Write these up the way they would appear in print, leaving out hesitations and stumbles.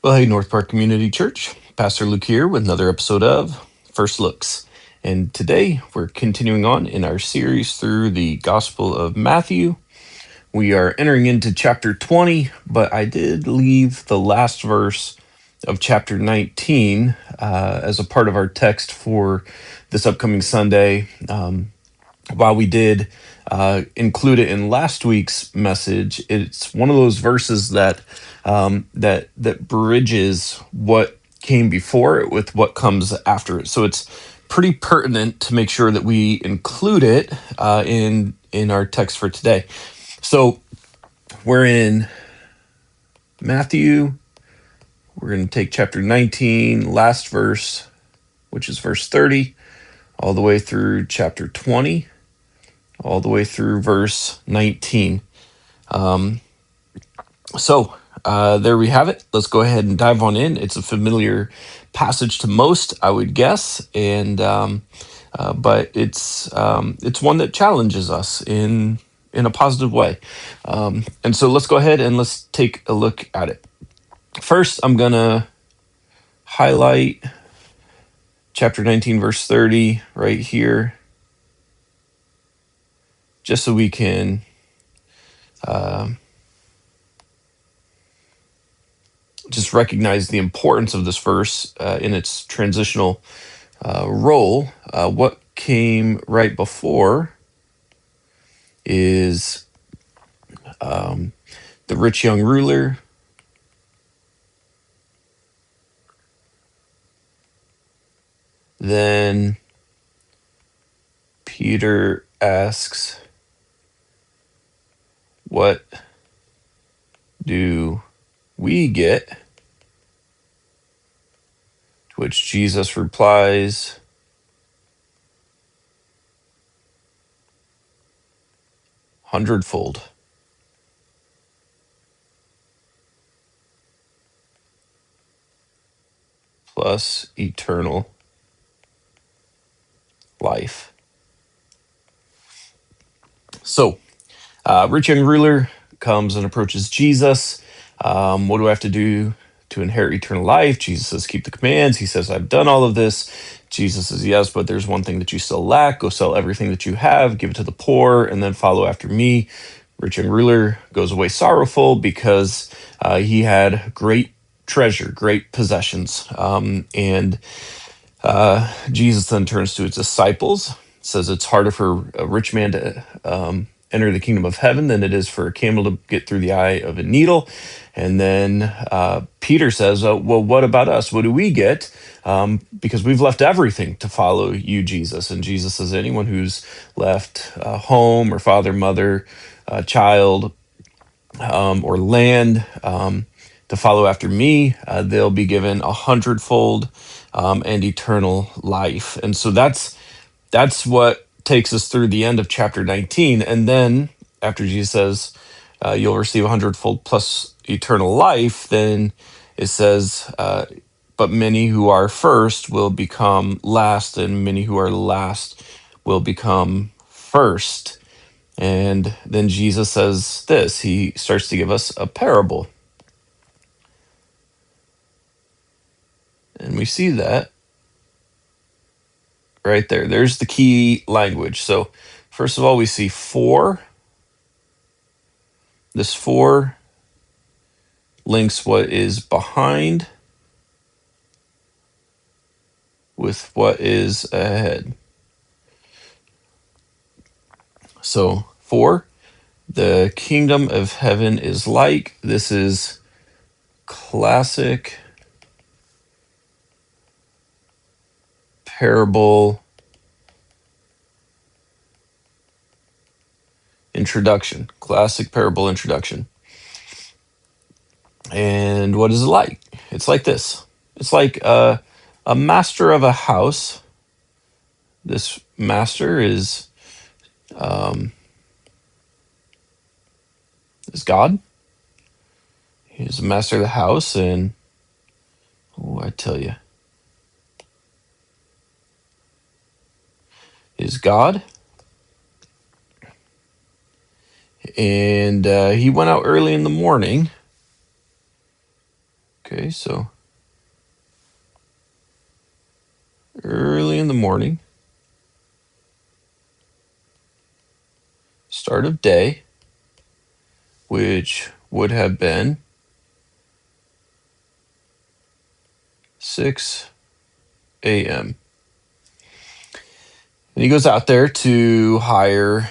Well, hey, North Park Community Church, Pastor Luke here with another episode of First Looks. And today we're continuing on in our series through the Gospel of Matthew. We are entering into chapter 20, but I did leave the last verse of chapter 19 as a part of our text for this upcoming Sunday. While we did include it in last week's message, it's one of those verses that bridges what came before it with what comes after it. So it's pretty pertinent to make sure that we include it in our text for today. So we're in Matthew. We're going to take chapter 19, last verse, which is verse 30, all the way through chapter 20, all the way through verse 19. So there we have it. Let's go ahead and dive on in. It's a familiar passage to most, I would guess, and but it's one that challenges us in a positive way. And so let's go ahead and let's take a look at it. First, I'm gonna highlight chapter 19, verse 30, right here, just so we can just recognize the importance of this verse in its transitional role. What came right before is the rich young ruler. Then Peter asks, "What do we get?" To which Jesus replies, "Hundredfold." Plus eternal life. So, rich young ruler comes and approaches Jesus. What do I have to do to inherit eternal life? Jesus says, keep the commands. He says, I've done all of this. Jesus says, yes, but there's one thing that you still lack. Go sell everything that you have, give it to the poor, and then follow after me. Rich young ruler goes away sorrowful because he had great treasure, great possessions. And Jesus then turns to his disciples, says it's harder for a rich man to enter the kingdom of heaven than it is for a camel to get through the eye of a needle. And then Peter says, oh, well, what about us? What do we get? Because we've left everything to follow you, Jesus. And Jesus says, anyone who's left home or father, mother, child, or land to follow after me, they'll be given 100-fold and eternal life. And so that's what takes us through the end of chapter 19. And then after Jesus says, you'll receive 100-fold plus eternal life, then it says, but many who are first will become last, and many who are last will become first. And then Jesus says this, he starts to give us a parable. And we see that right there. There's the key language. So first of all, we see for. This for links what is behind with what is ahead. So for the kingdom of heaven is like, this is classic parable introduction. Classic parable introduction. And what is it like? It's like this. It's like a master of a house. This master is God. He's the master of the house, and I tell you, is God. And he went out early in the morning Okay, so early in the morning, start of day, which would have been 6 a.m. And he goes out there to hire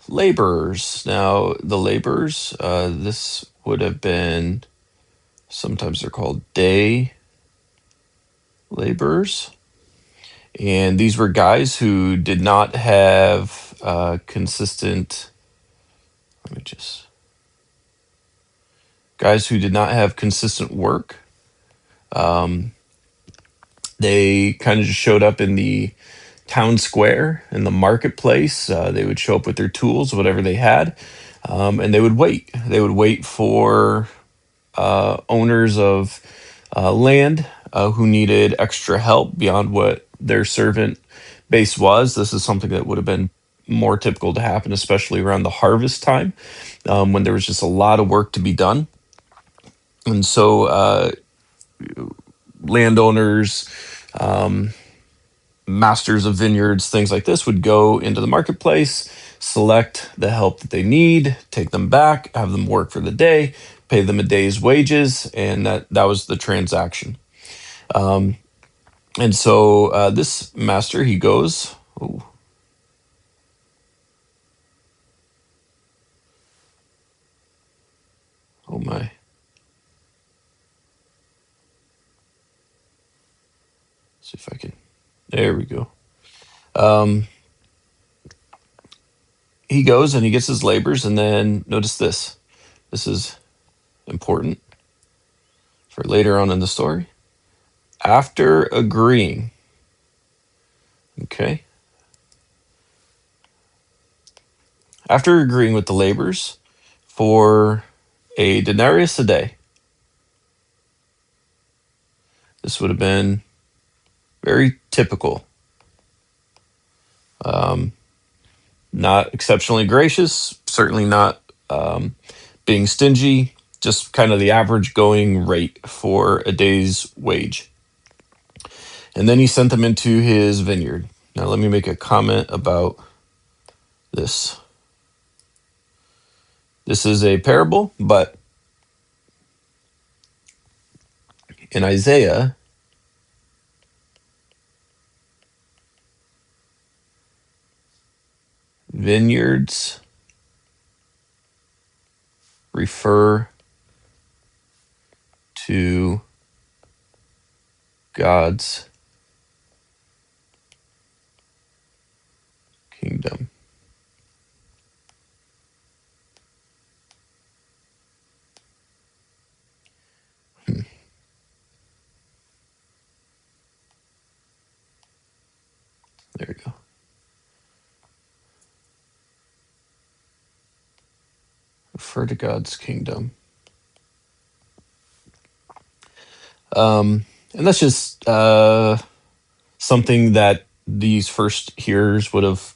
laborers. Now, the laborers, this would have been, sometimes they're called day laborers. And these were guys who did not have consistent, let me just, guys who did not have consistent work. They kind of just showed up in the town square, in the marketplace. They would show up with their tools, whatever they had, and they would wait. They would wait for owners of land who needed extra help beyond what their servant base was. This is something that would have been more typical to happen, especially around the harvest time, when there was just a lot of work to be done. And so landowners, masters of vineyards, things like this would go into the marketplace, select the help that they need, take them back, have them work for the day, pay them a day's wages, and that was the transaction. And so this master, he goes, oh my. See if I can, there we go. He goes and he gets his labors, and then notice this. This is important for later on in the story. After agreeing, okay, after agreeing with the laborers for a denarius a day, this would have been very typical. Not exceptionally gracious, certainly not being stingy, just kind of the average going rate for a day's wage. And then he sent them into his vineyard. Now, let me make a comment about this. This is a parable, but in Isaiah, vineyards refer to God's kingdom. There we go. Refer to God's kingdom. And that's just something that these first hearers would have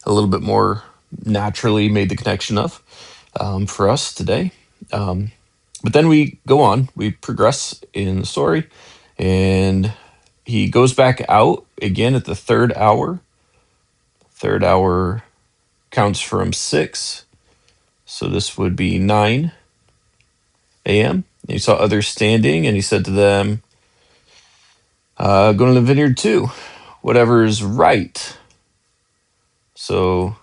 a little bit more naturally made the connection of for us today. But then we go on, we progress in the story, and he goes back out again at the third hour. Third hour counts from 6, so this would be 9 a.m. And he saw others standing, and he said to them, go to the vineyard too, whatever is right. So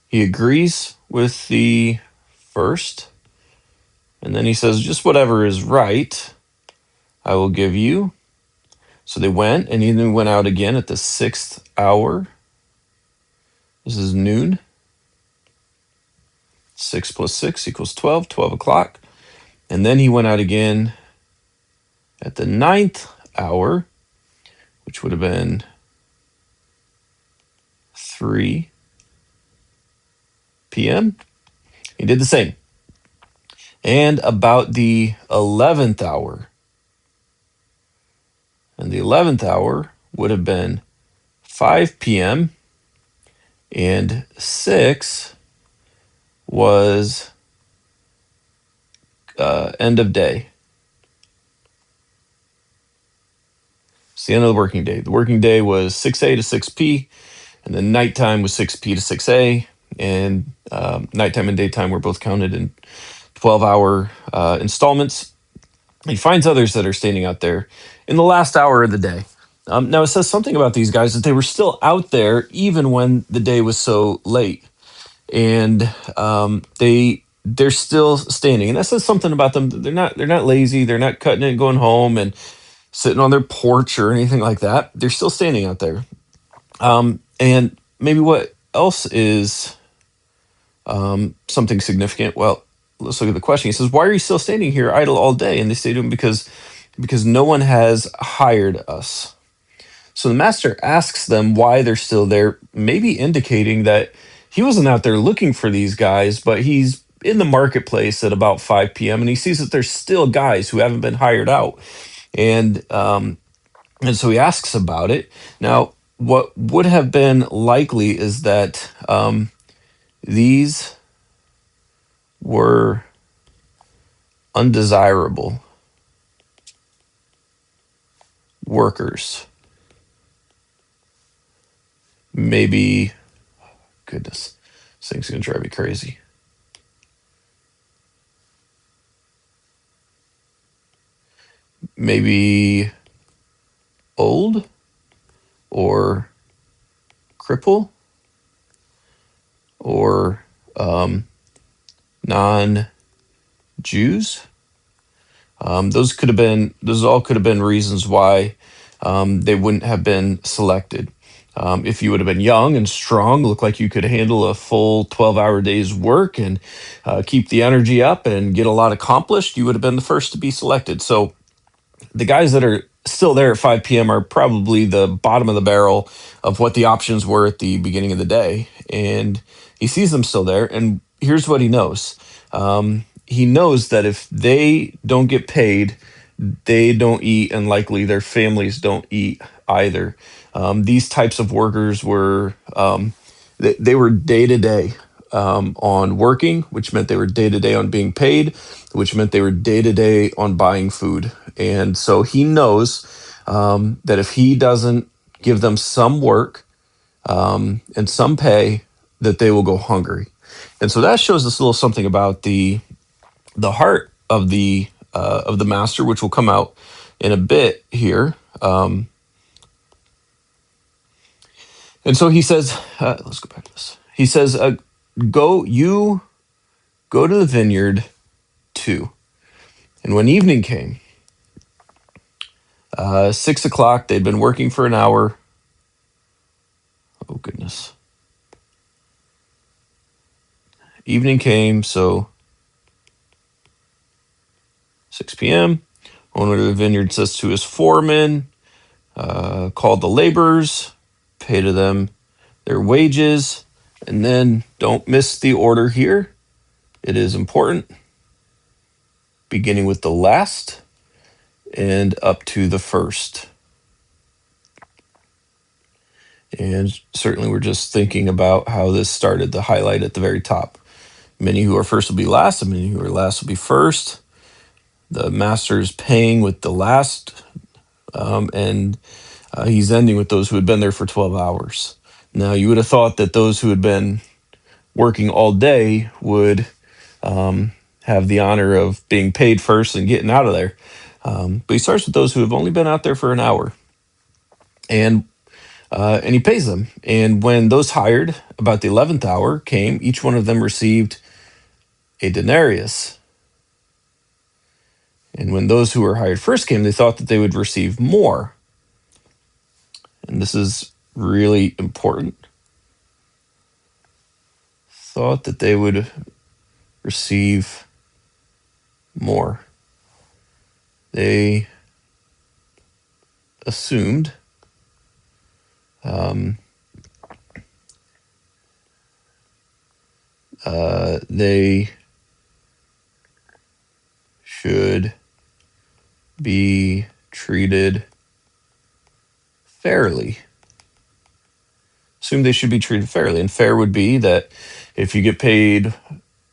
he agrees with the first, and then he says, just whatever is right, I will give you. So they went, and he then went out again at the 6th hour. This is noon. 6 plus 6 equals 12, 12 o'clock. And then he went out again at the 9th hour, which would have been 3 p.m. He did the same. And about the 11th hour, and the 11th hour would have been 5 p.m. and 6 was end of day. It's the end of the working day. The working day was 6 a to 6 p, and then nighttime was 6 p to 6 a. And nighttime and daytime were both counted in 12-hour installments. He finds others that are standing out there in the last hour of the day. Now, it says something about these guys that they were still out there even when the day was so late, and they're still standing, and that says something about them. They're not lazy. They're not cutting it and going home and sitting on their porch or anything like that. They're still standing out there. And maybe what else is something significant? Well, let's look at the question. He says, "Why are you still standing here idle all day?" And they say to him, because no one has hired us." So the master asks them why they're still there, maybe indicating that he wasn't out there looking for these guys, but he's in the marketplace at about 5 p.m. and he sees that there's still guys who haven't been hired out. And so he asks about it. Now, what would have been likely is that these were undesirable workers. Maybe, goodness, this thing's gonna drive me crazy. Maybe old or cripple or non-Jews. Those all could have been reasons why they wouldn't have been selected. If you would have been young and strong, looked like you could handle a full 12-hour day's work and keep the energy up and get a lot accomplished, you would have been the first to be selected. So the guys that are still there at 5 p.m. are probably the bottom of the barrel of what the options were at the beginning of the day. And he sees them still there. And here's what he knows. He knows that if they don't get paid, they don't eat, and likely their families don't eat either. These types of workers were they were day to day on working, which meant they were day to day on being paid, which meant they were day to day on buying food. And so he knows that if he doesn't give them some work and some pay, that they will go hungry. And so that shows us a little something about the heart of the master, which will come out in a bit here. And so he says, let's go back to this. He says, go to the vineyard too. And when evening came, 6 o'clock, they'd been working for an hour. Oh, goodness. Evening came, so 6 p.m. Owner of the vineyard says to his foreman, called the laborers, pay to them their wages, and then don't miss the order here. It is important. Beginning with the last and up to the first. And certainly we're just thinking about how this started, the highlight at the very top. Many who are first will be last, and many who are last will be first. The master is paying with the last, and he's ending with those who had been there for 12 hours. Now, you would have thought that those who had been working all day would have the honor of being paid first and getting out of there. But he starts with those who have only been out there for an hour. And he pays them. And when those hired, about the 11th hour came, each one of them received a denarius. And when those who were hired first came, they thought that they would receive more. And this is really important. Thought that they would receive more. They assumed they should be treated fairly. Assume they should be treated fairly. And fair would be that if you get paid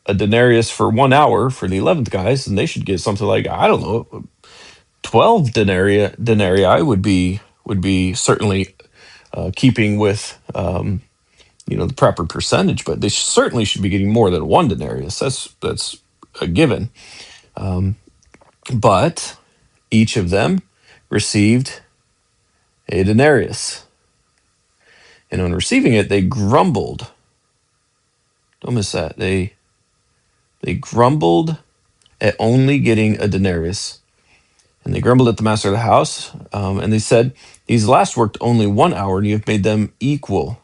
a denarius for 1 hour for the 11th guys, then they should get something like, I don't know, 12 denarii would be would be certainly keeping with the proper percentage, but they certainly should be getting more than one denarius. That's a given. But each of them received a denarius, and on receiving it, they grumbled. Don't miss that. They grumbled at only getting a denarius. And they grumbled at the master of the house, and they said, "These last worked only 1 hour, and you have made them equal."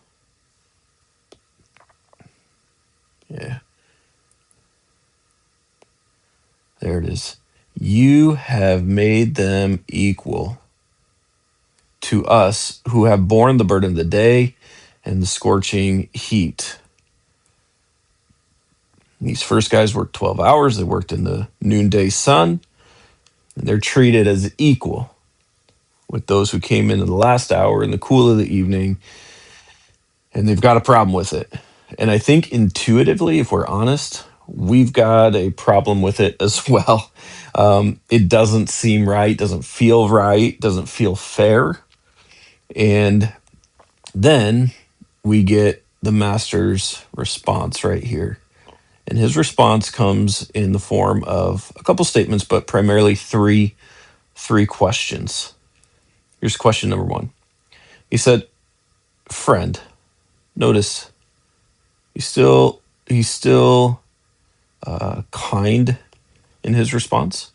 Yeah, there it is. You have made them equal to us who have borne the burden of the day and the scorching heat. These first guys worked 12 hours. They worked in the noonday sun, and they're treated as equal with those who came in the last hour in the cool of the evening, and they've got a problem with it. And I think intuitively, if we're honest, we've got a problem with it as well. It doesn't seem right, doesn't feel right, doesn't feel fair. And then we get the master's response right here. And his response comes in the form of a couple statements, but primarily three questions. Here's question number one. He said, "Friend," notice he's still kind in his response.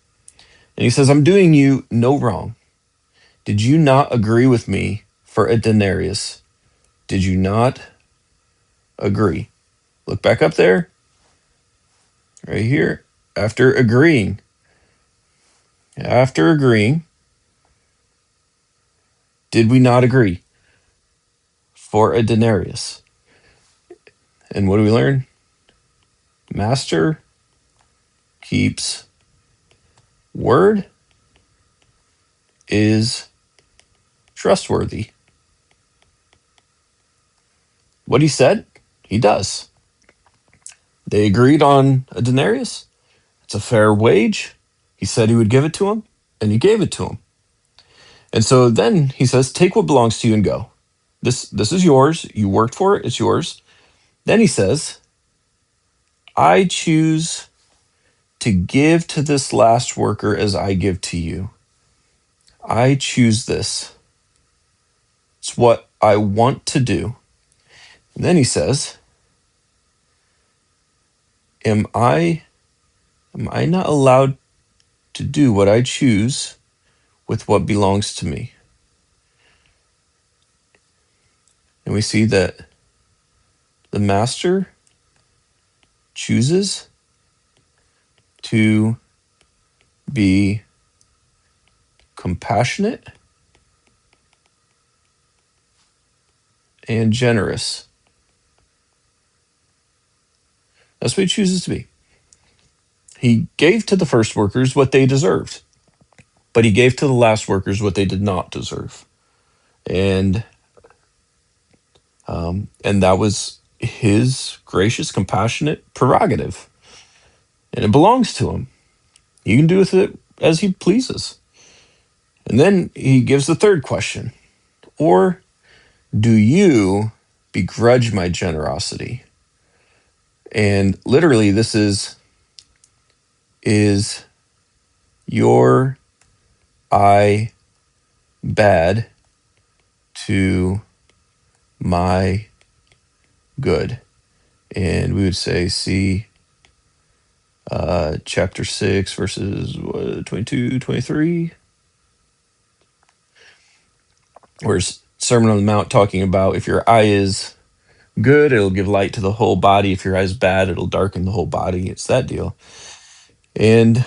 And he says, "I'm doing you no wrong. Did you not agree with me for a denarius? Did you not agree?" Look back up there, right here. After agreeing, did we not agree for a denarius? And what do we learn? Master keeps word, is trustworthy. What he said, he does. They agreed on a denarius. It's a fair wage. He said he would give it to him, and he gave it to him. And so then he says, "Take what belongs to you and go. This is yours. You worked for it. It's yours." Then he says, "I choose to give to this last worker as I give to you. I choose this. It's what I want to do." And then he says, Am I not allowed to do what I choose with what belongs to me?" And we see that the master chooses to be compassionate and generous. That's what he chooses to be. He gave to the first workers what they deserved, but he gave to the last workers what they did not deserve. And that was his gracious, compassionate prerogative. And it belongs to him. He can do with it as he pleases. And then he gives the third question. Or do you begrudge my generosity? And literally, this is your eye bad to my good? And we would say, see chapter 6, verses 22, 23. Where's Sermon on the Mount talking about if your eye is good, it'll give light to the whole body. If your eye is bad, it'll darken the whole body. It's that deal. And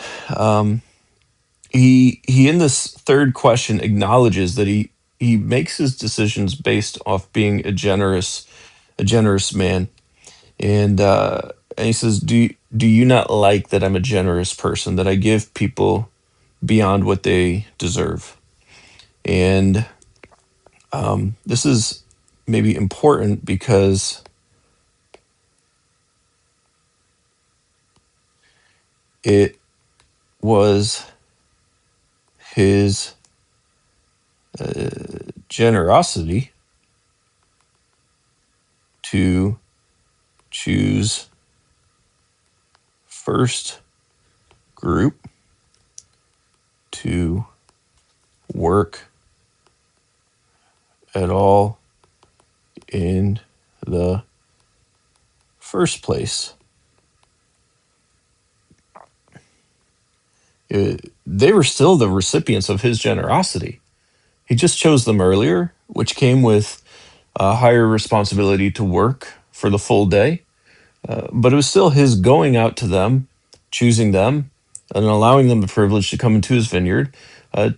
he in this third question acknowledges that he makes his decisions based off being a generous man. And he says, do you not like that I'm a generous person, that I give people beyond what they deserve? And this is maybe important because it was his generosity to choose first group to work at all in the first place. They were still the recipients of his generosity. He just chose them earlier, which came with a higher responsibility to work for the full day. But it was still his going out to them, choosing them, and allowing them the privilege to come into his vineyard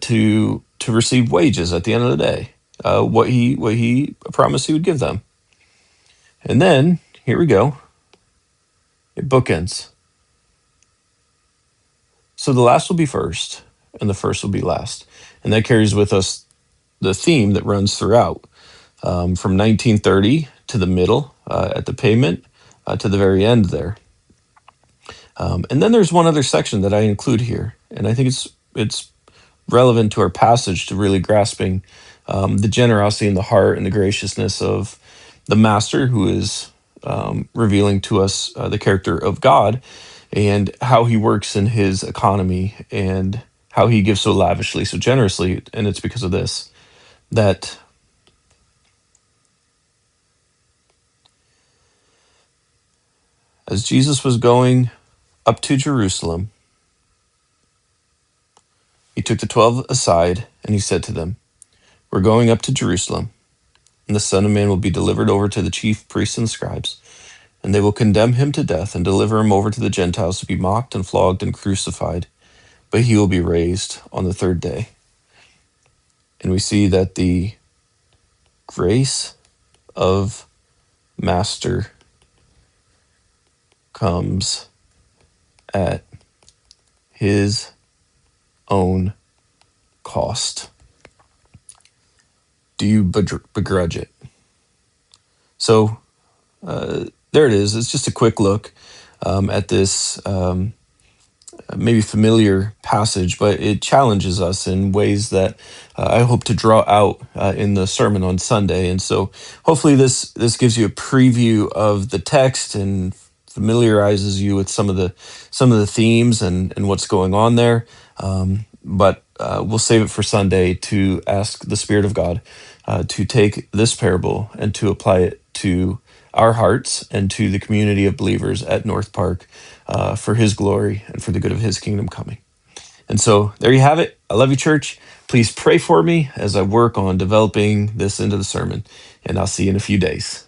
to receive wages at the end of the day, what he promised he would give them. And then here we go. It bookends. So the last will be first, and the first will be last, and that carries with us the theme that runs throughout, from 1930 to the middle at the pavement to the very end there. And then there's one other section that I include here, and I think it's relevant to our passage to really grasping the generosity and the heart and the graciousness of the Master, who is revealing to us the character of God and how he works in his economy and how he gives so lavishly, so generously. And it's because of this that as Jesus was going up to Jerusalem, he took the 12 aside and he said to them, "We're going up to Jerusalem, and the Son of Man will be delivered over to the chief priests and scribes, and they will condemn him to death and deliver him over to the Gentiles to be mocked and flogged and crucified, but he will be raised on the third day." And we see that the grace of Master comes at his own cost. Do you begrudge it? So there it is. It's just a quick look at this maybe familiar passage, but it challenges us in ways that I hope to draw out in the sermon on Sunday. And so hopefully this gives you a preview of the text and familiarizes you with some of the themes and what's going on there. But we'll save it for Sunday to ask the Spirit of God to take this parable and to apply it to our hearts and to the community of believers at North Park for his glory and for the good of his kingdom coming. And so there you have it. I love you, church. Please pray for me as I work on developing this into the sermon, and I'll see you in a few days.